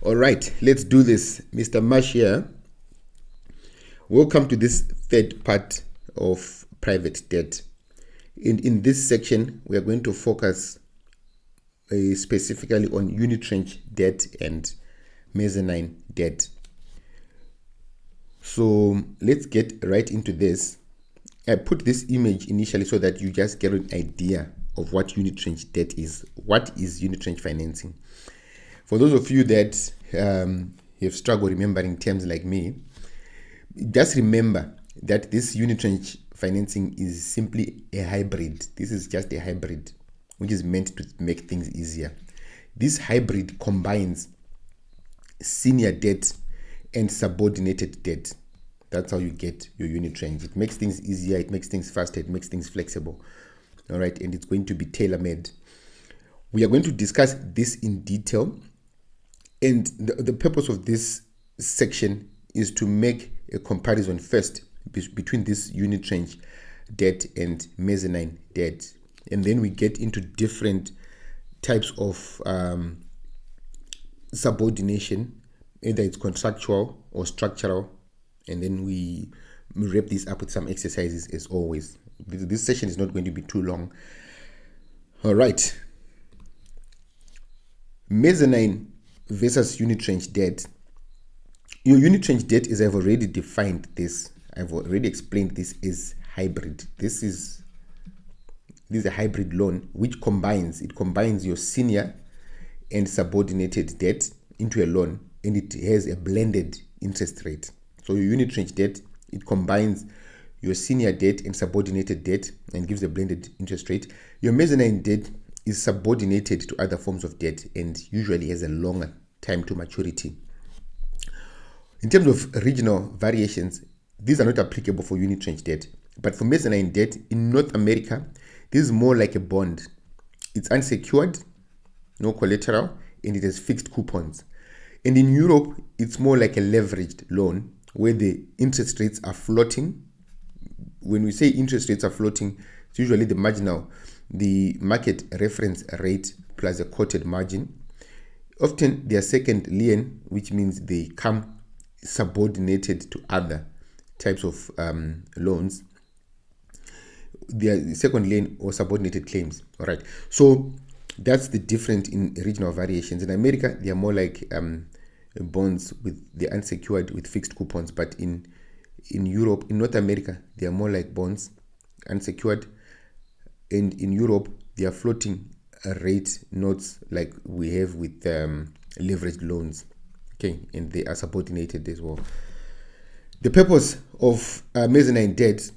All right, let's do this. Mr. Marsh here. Welcome to this third part of private debt. In this section, we are going to focus specifically on unitranche debt and mezzanine debt. So let's get right into this. I put this image initially so that you just get an idea of what unitranche debt is. What is unitranche financing? For those of you that have struggled remembering terms like me, just remember that this unitranche financing is simply a hybrid. This is just a hybrid, which is meant to make things easier. This hybrid combines senior debt and subordinated debt. That's how you get your unitranche. It makes things easier, it makes things faster, it makes things flexible. All right, and it's going to be tailor-made. We are going to discuss this in detail. And the purpose of this section is to make a comparison first between this unitranche debt and mezzanine debt. And then we get into different types of subordination, either it's contractual or structural. And then we wrap this up with some exercises as always. This session is not going to be too long. All right. Mezzanine versus unitranche debt. Your unitranche debt, as I've already defined this, I've already explained this, is hybrid. This is a hybrid loan which combines your senior and subordinated debt into a loan, and it has a blended interest rate. So your unitranche debt, it combines your senior debt and subordinated debt and gives a blended interest rate. Your mezzanine debt is subordinated to other forms of debt and usually has a longer time to maturity. In terms of regional variations, these are not applicable for unitranche debt, but for mezzanine debt in North America, this is more like a bond. It's unsecured, no collateral, and it has fixed coupons. And in Europe, it's more like a leveraged loan where the interest rates are floating. When we say interest rates are floating, it's usually the market reference rate plus a quoted margin. Often they are second lien, which means they come subordinated to other types of loans. They are second lien or subordinated claims. All right. So that's the difference in regional variations. In America, they are more like bonds with the unsecured with fixed coupons, but in Europe, in North America, they are more like bonds, unsecured, and in Europe, they are floating rate notes like we have with leveraged loans. Okay, and they are subordinated as well. The purpose of mezzanine debt,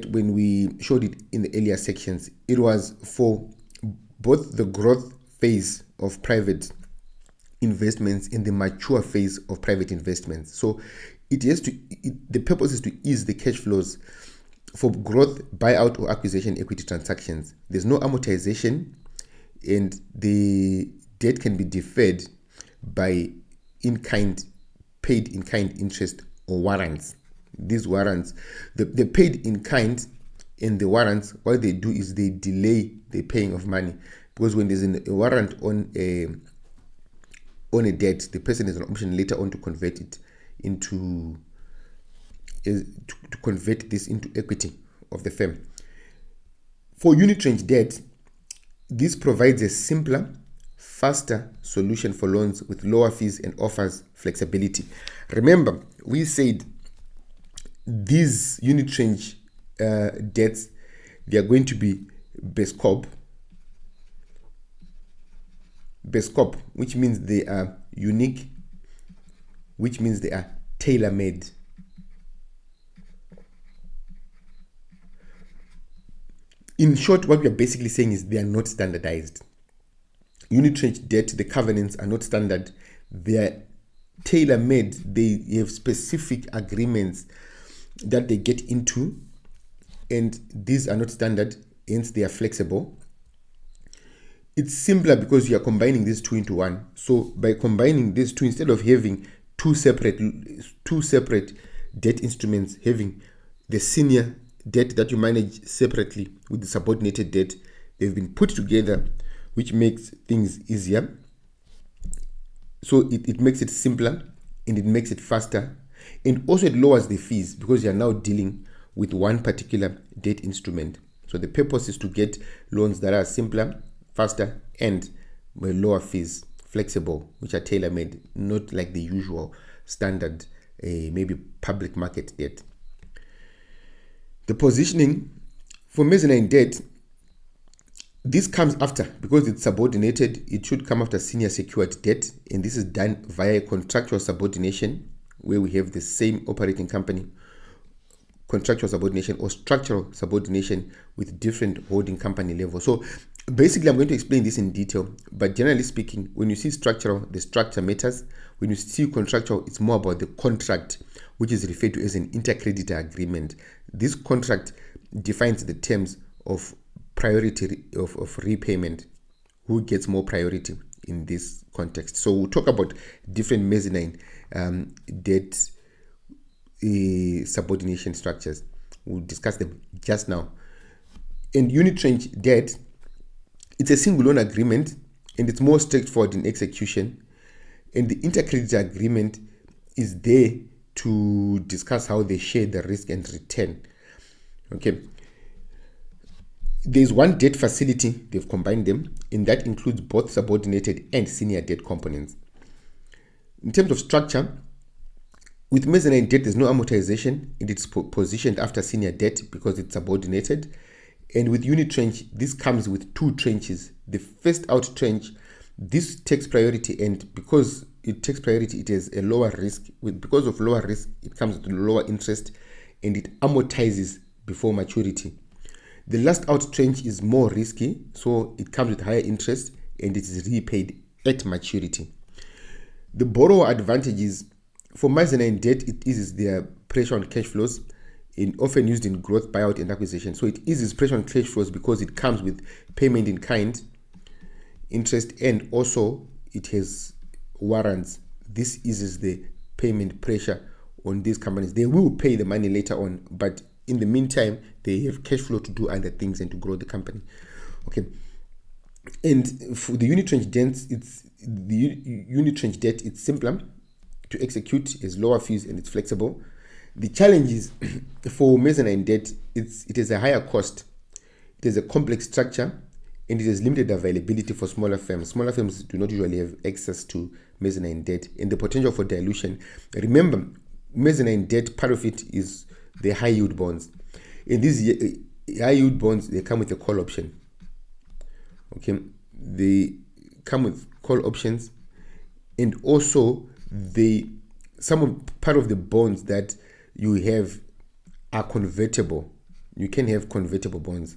when we showed it in the earlier sections, it was for both the growth phase of private investments and the mature phase of private investments. So the purpose is to ease the cash flows for growth, buyout, or acquisition equity transactions. There's no amortization, and the debt can be deferred by paid in kind interest or warrants. These warrants, the paid in kind and the warrants, what they do is they delay the paying of money, because when there's a warrant on a debt, the person has an option later on to convert it into to convert this into equity of the firm. For unitranche debt, this provides a simpler, faster solution for loans with lower fees and offers flexibility. Remember, we said these unitranche debts, they are going to be bespoke, which means they are unique, which means they are tailor-made. In short, what we are basically saying is they are not standardized. Unitranche debt, the covenants are not standard. They are tailor-made. They have specific agreements that they get into, and these are not standard, hence they are flexible. It's simpler because you are combining these two into one. So by combining these two, instead of having two separate debt instruments, having the senior debt that you manage separately with the subordinated debt, they've been put together, which makes things easier. So it makes it simpler and it makes it faster, and also it lowers the fees because you are now dealing with one particular debt instrument. So the purpose is to get loans that are simpler, faster, and with lower fees, flexible, which are tailor-made, not like the usual standard maybe public market debt. The positioning for mezzanine debt, this comes after, because it's subordinated, it should come after senior secured debt, and this is done via contractual subordination, where we have the same operating company, contractual subordination, or structural subordination with different holding company levels. So basically, I'm going to explain this in detail, but generally speaking, when you see structural, the structure matters. When you see contractual, it's more about the contract, which is referred to as an intercreditor agreement. This contract defines the terms of priority of repayment, who gets more priority in this context. So we'll talk about different mezzanine debt subordination structures. We'll discuss them just now. And unitranche debt, it's a single loan agreement and it's more straightforward in execution. And the intercreditor agreement is there to discuss how they share the risk and return. Okay. There's one debt facility, they've combined them, and that includes both subordinated and senior debt components. In terms of structure, with mezzanine debt, there's no amortization, and it's positioned after senior debt because it's subordinated. And with unitranche, this comes with two tranches. The first out tranche, this takes priority, and because it takes priority, it has a lower risk. Because of lower risk, it comes with lower interest, and it amortizes before maturity. The last out tranche is more risky, so it comes with higher interest and it is repaid at maturity. The borrower advantages for mezzanine debt, it eases their pressure on cash flows, and often used in growth, buyout, and acquisition. So it eases pressure on cash flows because it comes with payment in kind, interest, and also it has warrants. This eases the payment pressure on these companies. They will pay the money later on, but in the meantime, they have cash flow to do other things and to grow the company. Okay. And for the unitranche debt, it's simpler to execute, it's lower fees, and it's flexible. The challenge is for mezzanine debt, it is a higher cost, it is a complex structure, and it has limited availability for smaller firms. Smaller firms do not usually have access to mezzanine debt, and the potential for dilution. Remember, mezzanine debt, part of it is the high yield bonds. And these high yield bonds, they come with a call option. Okay, they come with call options, and also part of the bonds that you have are convertible. You can have convertible bonds,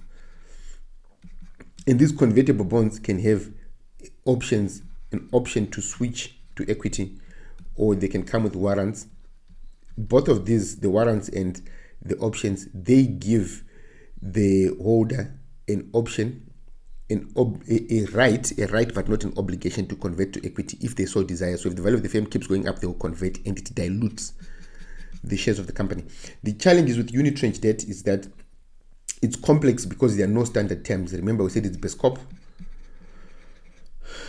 and these convertible bonds can have an option to switch to equity, or they can come with warrants. Both of these, the warrants and the options, they give the holder an option, a right, but not an obligation to convert to equity if they so desire. So if the value of the firm keeps going up, they will convert, and it dilutes the shares of the company. The challenges with unitranche debt is that it's complex because there are no standard terms. Remember, we said it's bespoke,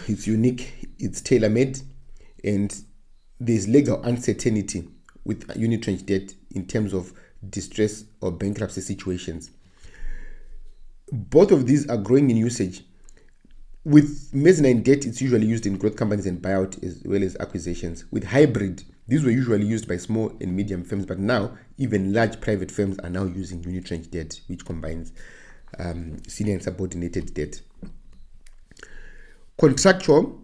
it's unique, it's tailor-made, and there's legal uncertainty with unitranche debt in terms of distress or bankruptcy situations. Both of these are growing in usage. With mezzanine debt, it's usually used in growth companies and buyout as well as acquisitions. With hybrid, these were usually used by small and medium firms, but now even large private firms are now using unitranche debt, which combines senior and subordinated debt. Contractual,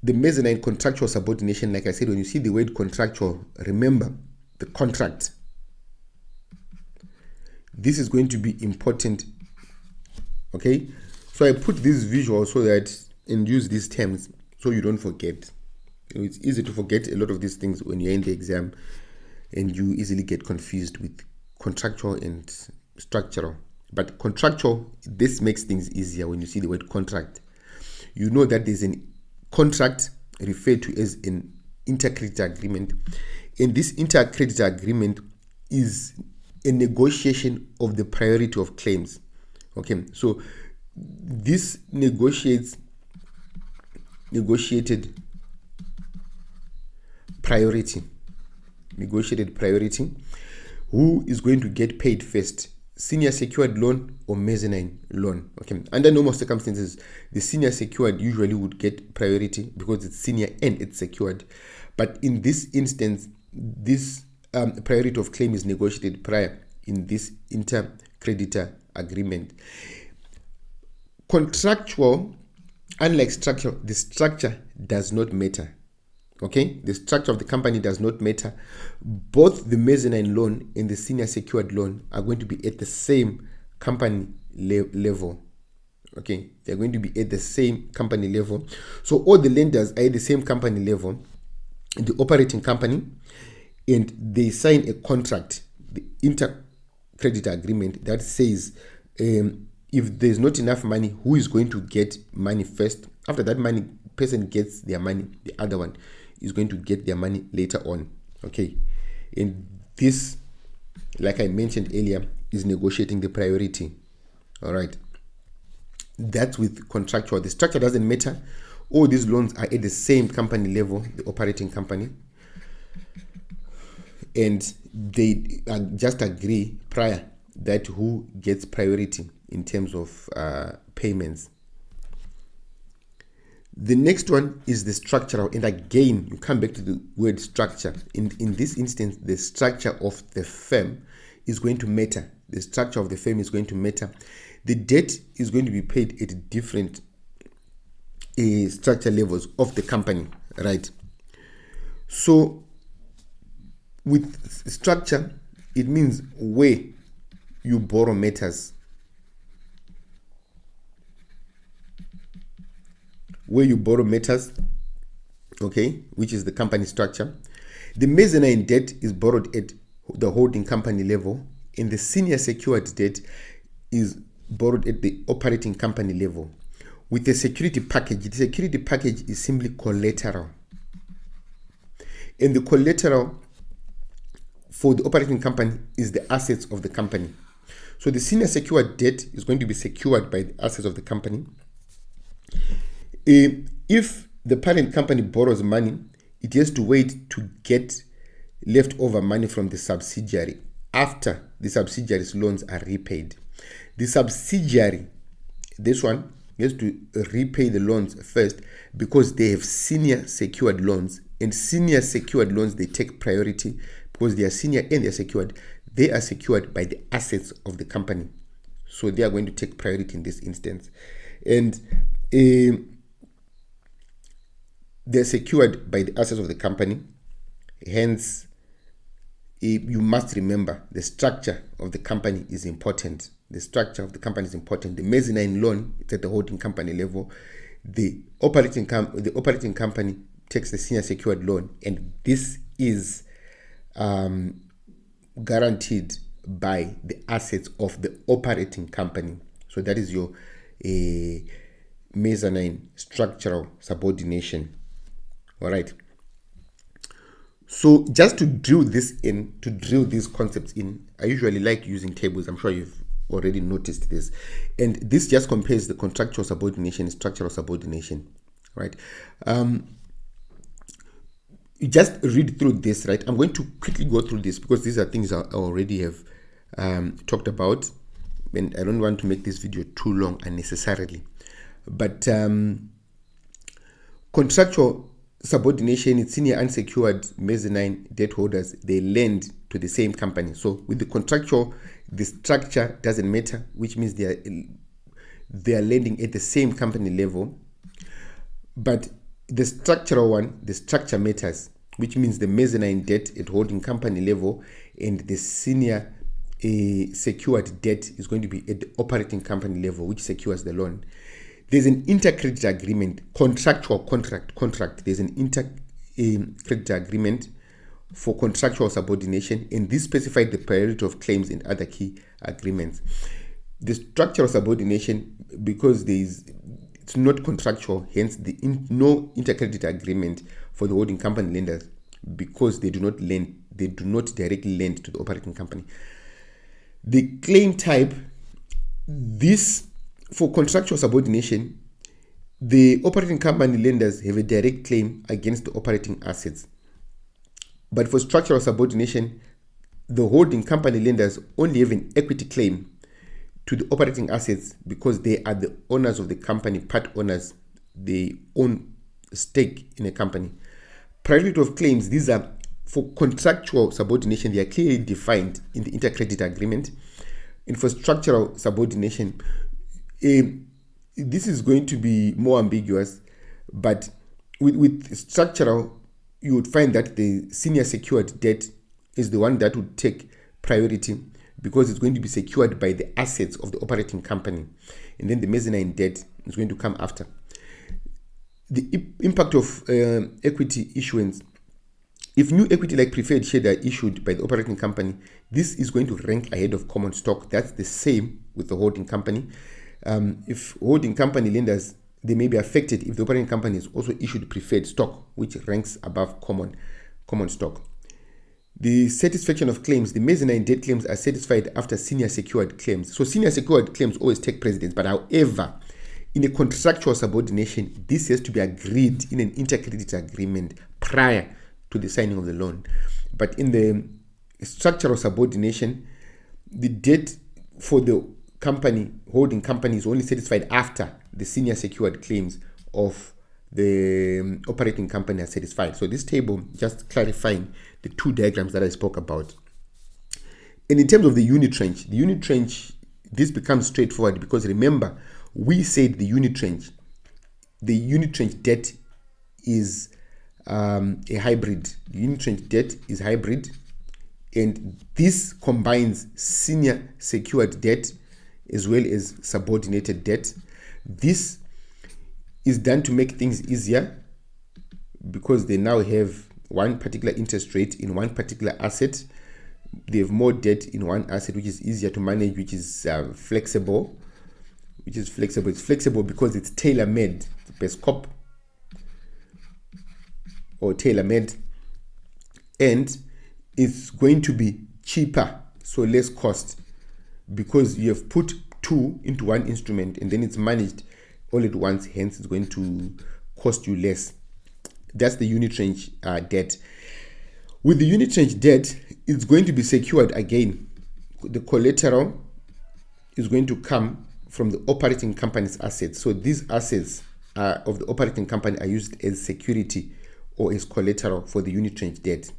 the mezzanine contractual subordination, like I said, when you see the word contractual, remember the contract. This is going to be important. Okay, so I put this visual so that and use these terms so you don't forget. It's easy to forget a lot of these things when you're in the exam, and you easily get confused with contractual and structural. But contractual, this makes things easier when you see the word contract. You know that there's an contract referred to as an intercreditor agreement, and this intercreditor agreement is a negotiation of the priority of claims. Okay, so this negotiated priority. Negotiated priority. Who is going to get paid first? Senior secured loan or mezzanine loan? Okay. Under normal circumstances, the senior secured usually would get priority because it's senior and it's secured. But in this instance, this priority of claim is negotiated prior in this inter-creditor agreement. Contractual, unlike structure, the structure does not matter. Okay, the structure of the company does not matter. Both the mezzanine loan and the senior secured loan are going to be at the same company level. Okay, they're going to be at the same company level. So all the lenders are at the same company level, the operating company, and they sign a contract, the inter-creditor agreement, that says if there's not enough money, who is going to get money first? After that money person gets their money, the other one is going to get their money later on. Okay, and this, like I mentioned earlier, is negotiating the priority. All right, that's with contractual. The structure doesn't matter. All these loans are at the same company level, the operating company, and they just agree prior that who gets priority in terms of payments. The next one is the structural, and again you come back to the word structure. In this instance, the structure of the firm is going to matter. The structure of the firm is going to matter. The debt is going to be paid at different structure levels of the company, right? So with structure, it means where you borrow matters. Where you borrow matters, okay, which is the company structure. The mezzanine debt is borrowed at the holding company level, and the senior secured debt is borrowed at the operating company level. With the security package, the security package is simply collateral. And the collateral for the operating company is the assets of the company. So the senior secured debt is going to be secured by the assets of the company. If the parent company borrows money, it has to wait to get leftover money from the subsidiary after the subsidiary's loans are repaid. The subsidiary, this one, has to repay the loans first because they have senior secured loans, and senior secured loans, they take priority because they are senior and they are secured. They are secured by the assets of the company, so they are going to take priority in this instance. And they're secured by the assets of the company. Hence, you must remember the structure of the company is important. The structure of the company is important. The mezzanine loan, it's at the holding company level. The operating company takes the senior secured loan, and this is guaranteed by the assets of the operating company. So that is your mezzanine structural subordination. All right. So just to drill these concepts in, I usually like using tables. I'm sure you've already noticed this. And this just compares the contractual subordination and structural subordination, right? You just read through this, right? I'm going to quickly go through this because these are things I already have talked about, and I don't want to make this video too long unnecessarily. But contractual subordination, it's senior unsecured mezzanine debt holders, they lend to the same company. So with the contractual, the structure doesn't matter, which means they are lending at the same company level. But the structural one, the structure matters, which means the mezzanine debt at holding company level and the senior secured debt is going to be at the operating company level, which secures the loan. There's an intercreditor agreement, contractual contract. There's an intercreditor agreement for contractual subordination, and this specified the priority of claims and other key agreements. The structural subordination, because it's not contractual, hence no intercreditor agreement for the holding company lenders, because they do not directly lend to the operating company. The claim type, this for contractual subordination, the operating company lenders have a direct claim against the operating assets. But for structural subordination, the holding company lenders only have an equity claim to the operating assets because they are the owners of the company, part owners. They own stake in a company. Priority of claims, these are for contractual subordination, they are clearly defined in the intercreditor agreement. And for structural subordination, this is going to be more ambiguous, but with structural, you would find that the senior secured debt is the one that would take priority because it's going to be secured by the assets of the operating company. And then the mezzanine debt is going to come after. The impact of equity issuance. If new equity like preferred shares are issued by the operating company, this is going to rank ahead of common stock. That's the same with the holding company. If holding company lenders, they may be affected if the operating company is also issued preferred stock, which ranks above common stock. The satisfaction of claims, the mezzanine debt claims are satisfied after senior secured claims. So senior secured claims always take precedence, but however, in a contractual subordination, this has to be agreed in an intercreditor agreement prior to the signing of the loan. But in the structural subordination, the debt for the company, holding company, is only satisfied after the senior secured claims of the operating company are satisfied. So this table just clarifying the two diagrams that I spoke about. And in terms of the unitranche, this becomes straightforward because remember, we said the unitranche debt is a hybrid. The unitranche debt is hybrid, and this combines senior secured debt as well as subordinated debt. This is done to make things easier because they now have one particular interest rate in one particular asset. They have more debt in one asset, which is easier to manage, which is flexible. It's flexible because it's tailor-made, bespoke or tailor-made, and it's going to be cheaper, so less cost, because you have put two into one instrument and then it's managed all at once, hence it's going to cost you less. That's the unitranche debt. With the unitranche debt, it's going to be secured again. The collateral is going to come from the operating company's assets. So these assets of the operating company are used as security or as collateral for the unitranche debt.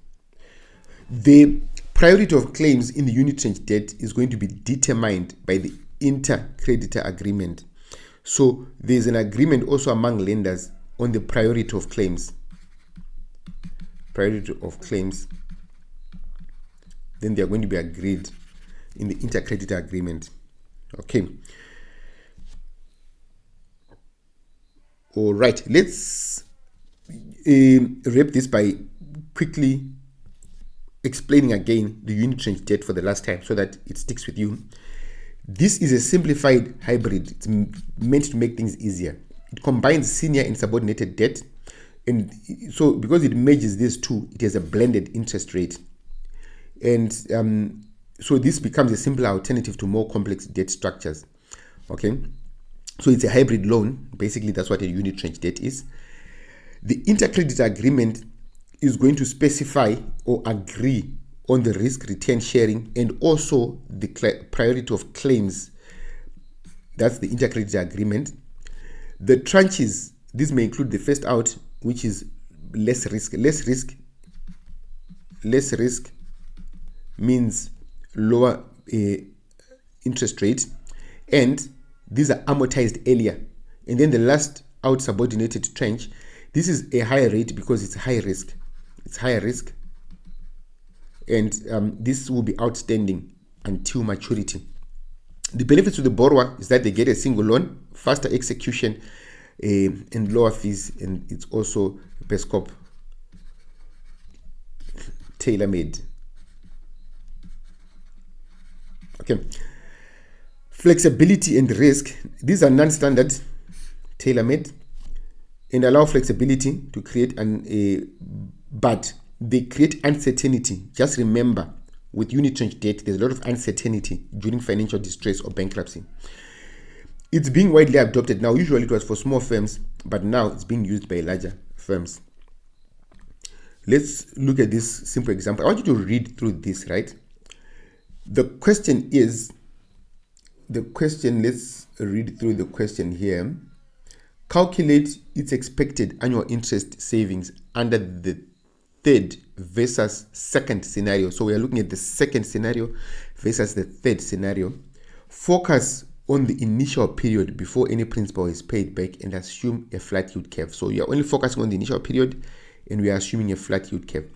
The priority of claims in the unitranche debt is going to be determined by the intercreditor agreement. So there's an agreement also among lenders on the priority of claims. Then they are going to be agreed in the intercreditor agreement. Okay. All right. Let's wrap this by quickly explaining again the unitranche debt for the last time so that it sticks with you. This is a simplified hybrid. It's meant to make things easier. It combines senior and subordinated debt, and so because it merges these two, it has a blended interest rate, and so this becomes a simpler alternative to more complex debt structures. Okay, so it's a hybrid loan. Basically, that's what a unitranche debt is. The intercreditor agreement is going to specify or agree on the risk return sharing and also the priority of claims. That's the intercreditor agreement. The tranches, this may include the first out, which is less risk. Less risk means lower interest rate, and these are amortized earlier. And then the last out subordinated tranche, this is a higher rate because it's high risk. It's higher risk, and this will be outstanding until maturity. The benefits to the borrower is that they get a single loan, faster execution, and lower fees, and it's also bespoke, tailor-made. Okay. Flexibility and risk. These are non-standard, tailor-made, and allow flexibility to create but they create uncertainty. Just remember, with unitranche debt, there's a lot of uncertainty during financial distress or bankruptcy. It's being widely adopted now. Usually it was for small firms, but now it's being used by larger firms. let's look at this simple example. I want you to read through this, right? The question is, let's read through the question here. Calculate its expected annual interest savings under the third versus second scenario. So we are looking at the second scenario versus the third scenario. Focus on the initial period before any principal is paid back and assume a flat yield curve. So you are only focusing on the initial period and we are assuming a flat yield curve.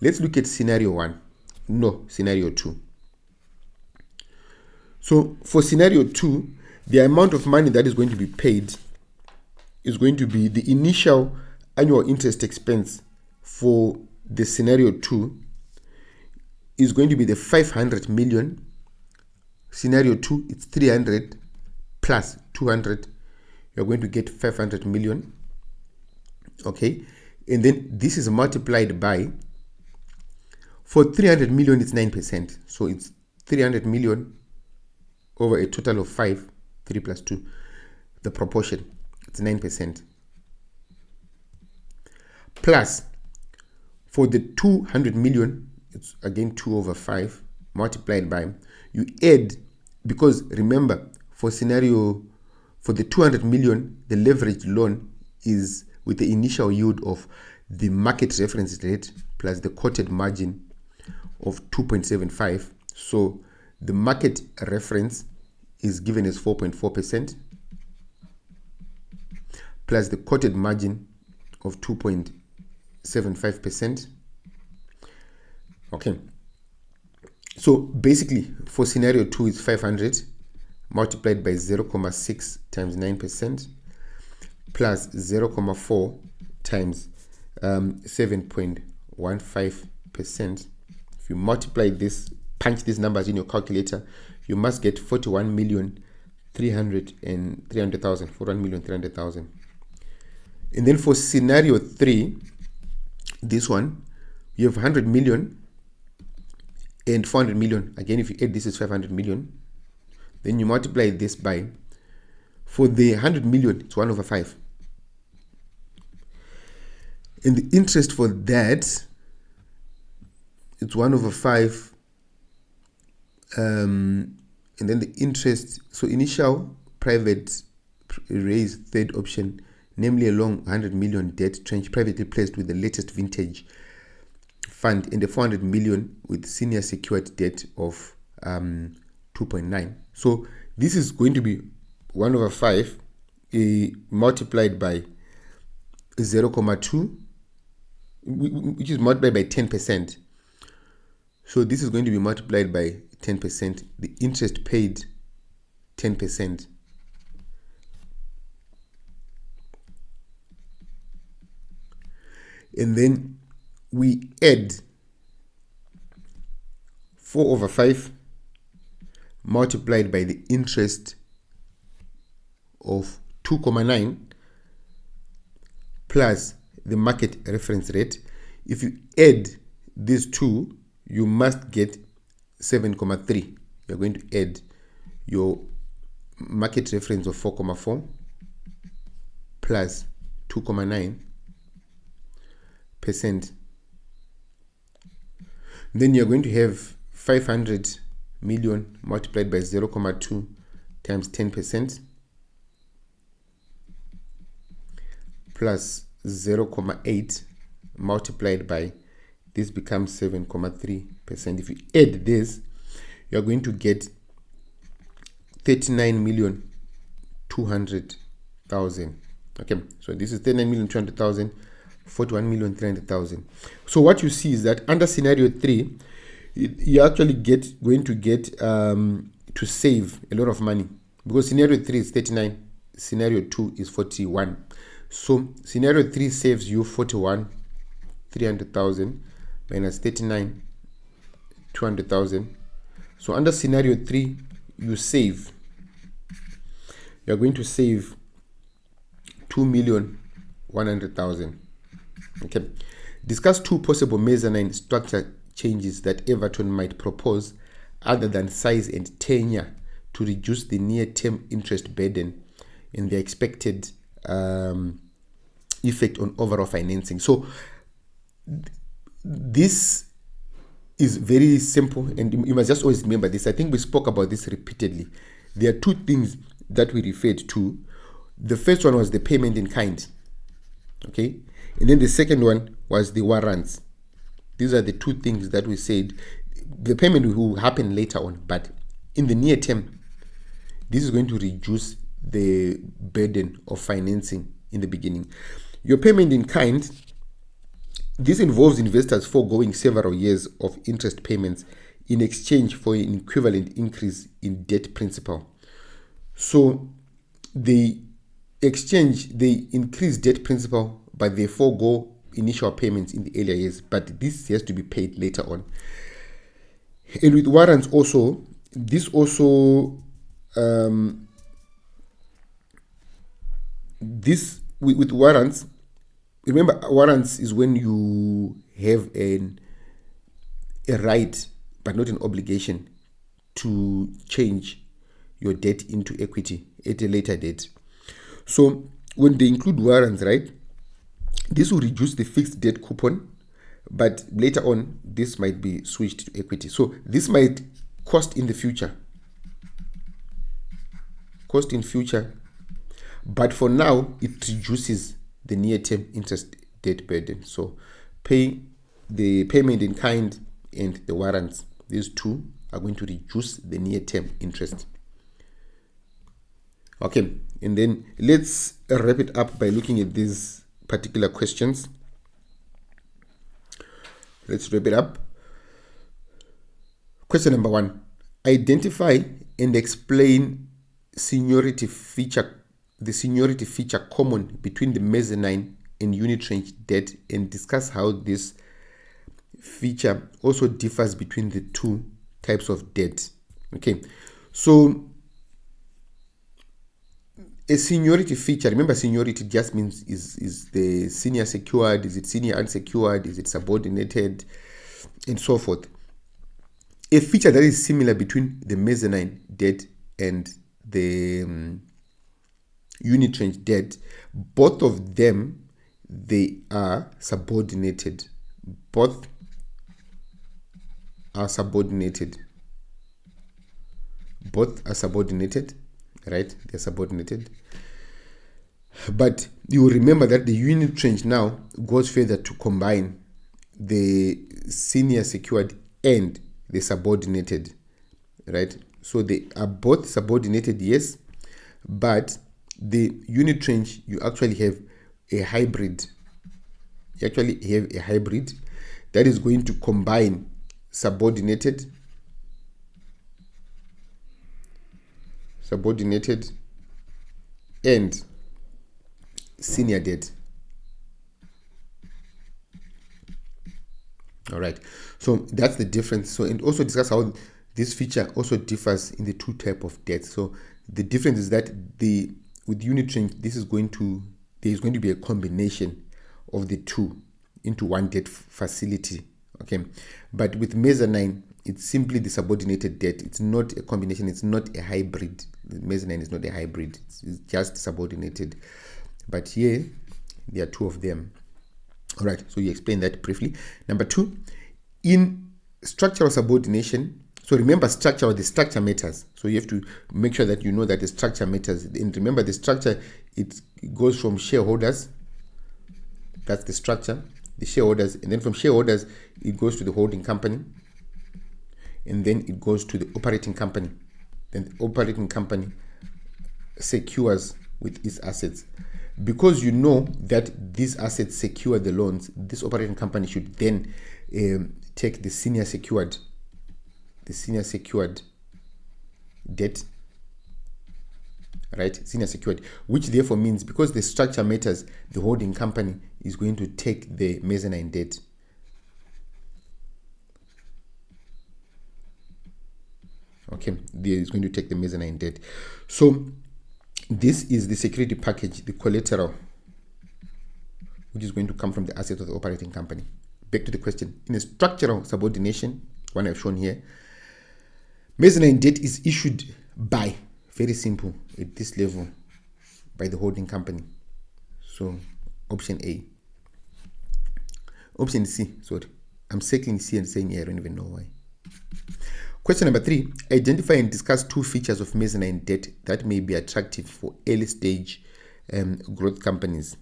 Let's look at scenario 2. So for scenario 2, the amount of money that is going to be paid is going to be the initial annual interest expense for the scenario 2 is going to be the 500 million. Scenario 2, it's 300 plus 200. You're going to get 500 million. Okay. And then this is multiplied by, for 300 million, it's 9%. So it's 300 million over a total of 5, 3 plus 2. The proportion, it's 9%. Plus, for the 200 million, it's again 2 over 5 multiplied by, you add, because remember, for the 200 million, the leveraged loan is with the initial yield of the market reference rate plus the quoted margin of 2.75. So the market reference is given as 4.4% plus the quoted margin of 2.75%. Okay. So basically for scenario 2 is 500 multiplied by 0.6 times 9% plus 0.4 times 7.15%. If you multiply this, punch these numbers in your calculator, you must get 41,300,000. And then for scenario 3, this one, you have 100 million and 400 million. Again, if you add this is 500 million. Then you multiply this by, for the 100 million, it's 1 over 5. And the interest for that, it's 1 over 5. And then the interest, so initial private raise third option, namely a long 100 million debt tranche privately placed with the latest vintage fund, and the 400 million with senior secured debt of 2.9. So this is going to be 1 over 5 multiplied by 0.2, which is multiplied by 10%. So this is going to be multiplied by 10%. The interest paid 10%. And then we add 4 over 5 multiplied by the interest of 2.9 plus the market reference rate. If you add these two, you must get 7.3. You're going to add your market reference of 4.4 plus 2.9%. Then you're going to have 500 million multiplied by 0.2 times 10% plus 0.8 multiplied by, this becomes 7.3%. If you add this, you're going to get 39,200,000. Okay, so this is 39,200,000, 41,300,000. So what you see is that under scenario 3, you actually going to get to save a lot of money, because scenario 3 is 39, scenario 2 is 41. So scenario 3 saves you 41,300,000 minus 39,200,000. So under scenario 3, you're going to save 2,100,000. Okay. Discuss 2 possible mezzanine structure changes that Everton might propose other than size and tenure to reduce the near-term interest burden and the expected effect on overall financing. So this is very simple, and you must just always remember this. I think we spoke about this repeatedly. There are two things that we referred to. The first one was the payment in kind, okay, and then the second one was the warrants. These are the two things that we said. The payment will happen later on, but in the near term, this is going to reduce the burden of financing in the beginning. Your payment in kind, this involves investors foregoing several years of interest payments in exchange for an equivalent increase in debt principal. So they increase debt principal, but they forego initial payments in the earlier years, but this has to be paid later on. And with warrants also, this also with warrants, remember, warrants is when you have a right but not an obligation to change your debt into equity at a later date. So when they include warrants, right, this will reduce the fixed debt coupon, but later on this might be switched to equity. So this might cost in the future, but for now it reduces the near-term interest debt burden. So the payment in kind and the warrants, these two are going to reduce the near-term interest. Okay, and then let's wrap it up by looking at these particular questions. Let's wrap it up. Question number 1. Identify and explain the seniority feature common between the mezzanine and unitranche debt, and discuss how this feature also differs between the two types of debt. Okay, so a seniority feature, remember, seniority just means is the senior secured, is it senior unsecured, is it subordinated, and so forth. A feature that is similar between the mezzanine debt and the unitranche debt, both of them, they are subordinated. Both are subordinated, right? They're subordinated. But you remember that the unitranche now goes further to combine the senior secured and the subordinated, right? So they are both subordinated, yes, but the unitranche, you actually have a hybrid. That is going to combine subordinated and senior debt. All right, so that's the difference. So, and also discuss how this feature also differs in the two type of debt. So the difference is that with unitranche, there's going to be a combination of the two into one debt facility. Okay, but with mezzanine, it's simply the subordinated debt. It's not a combination. It's not a hybrid. The mezzanine is not a hybrid. It's just subordinated. But here, there are two of them. All right, so you explain that briefly. Number 2, in structural subordination, so remember, the structure matters. So you have to make sure that you know that the structure matters. And remember, the structure, it goes from shareholders. That's the structure, the shareholders. And then from shareholders, it goes to the holding company. And then it goes to the operating company. Then the operating company secures with its assets. Because you know that these assets secure the loans, this operating company should then take the senior secured debt, right? Senior secured, which therefore means, because the structure matters, the holding company is going to take the mezzanine debt. Okay, there is going to take the mezzanine debt. So this is the security package, the collateral, which is going to come from the assets of the operating company. Back to the question. In a structural subordination, one I've shown here, mezzanine debt is issued by, very simple, at this level, by the holding company. So option A. Option C, sorry. I'm circling C and saying I don't even know why. Question number 3, identify and discuss 2 features of mezzanine debt that may be attractive for early stage growth companies.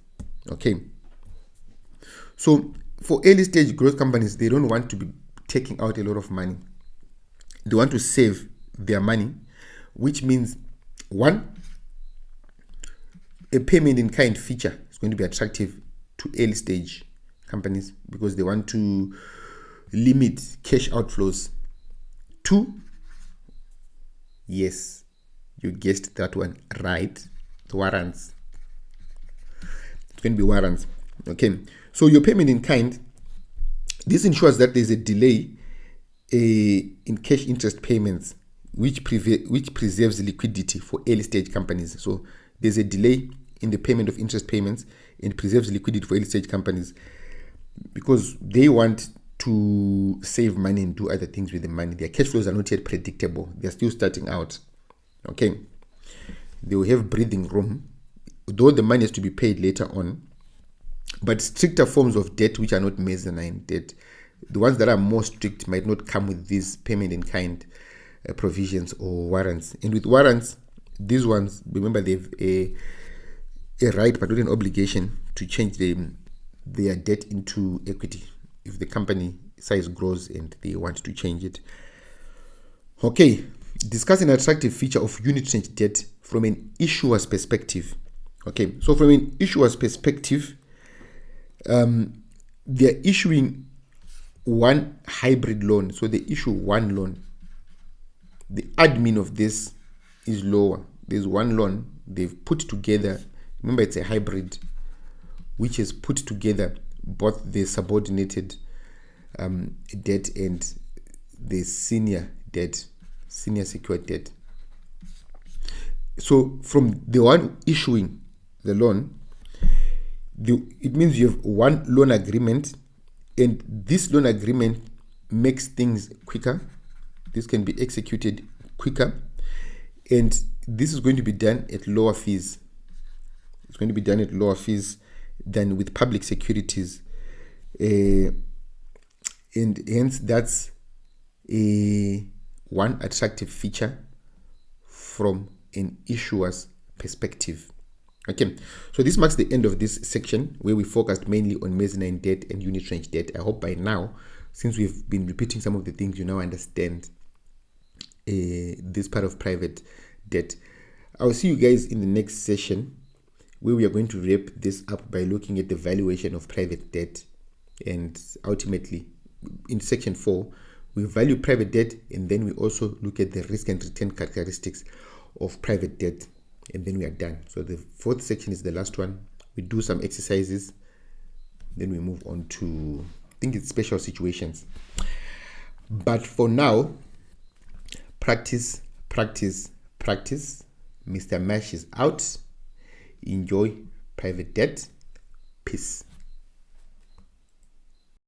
Okay. So for early stage growth companies, they don't want to be taking out a lot of money. They want to save their money, which means 1, a payment in kind feature is going to be attractive to early stage companies because they want to limit cash outflows. 2, yes, you guessed that one right, warrants. It's going to be warrants. Okay, so your payment in kind, this ensures that there's a delay in cash interest payments, which preserves liquidity for early stage companies. So there's a delay in the payment of interest payments and preserves liquidity for early stage companies because they want to save money and do other things with the money. Their cash flows are not yet predictable. They're still starting out. Okay. They will have breathing room, though the money has to be paid later on. But stricter forms of debt, which are not mezzanine debt, the ones that are more strict might not come with these payment in kind provisions or warrants. And with warrants, these ones, remember, they have a right but not an obligation to change their debt into equity if the company size grows and they want to change it. Okay, discuss an attractive feature of unitranche debt from an issuer's perspective. Okay, so from an issuer's perspective, they're issuing one hybrid loan. So they issue one loan. The admin of this is lower. There's one loan they've put together. Remember, it's a hybrid, which has put together both the subordinated debt and the senior debt, senior secured debt. So from the one issuing the loan, it means you have one loan agreement, and this loan agreement makes things quicker. This can be executed quicker, and this is going to be done at lower fees. It's going to be done at lower fees than with public securities, and hence that's one attractive feature from an issuer's perspective. Okay, so this marks the end of this section where we focused mainly on mezzanine debt and unitranche debt. I hope by now, since we've been repeating some of the things, you now understand this part of private debt. I'll see you guys in the next session where we are going to wrap this up by looking at the valuation of private debt, and ultimately in section 4 we value private debt, and then we also look at the risk and return characteristics of private debt, and then we are done. So the 4th section is the last one. We do some exercises, then we move on to, I think it's special situations. But for now, practice. Mr. Mash is out. Enjoy private debt. Peace.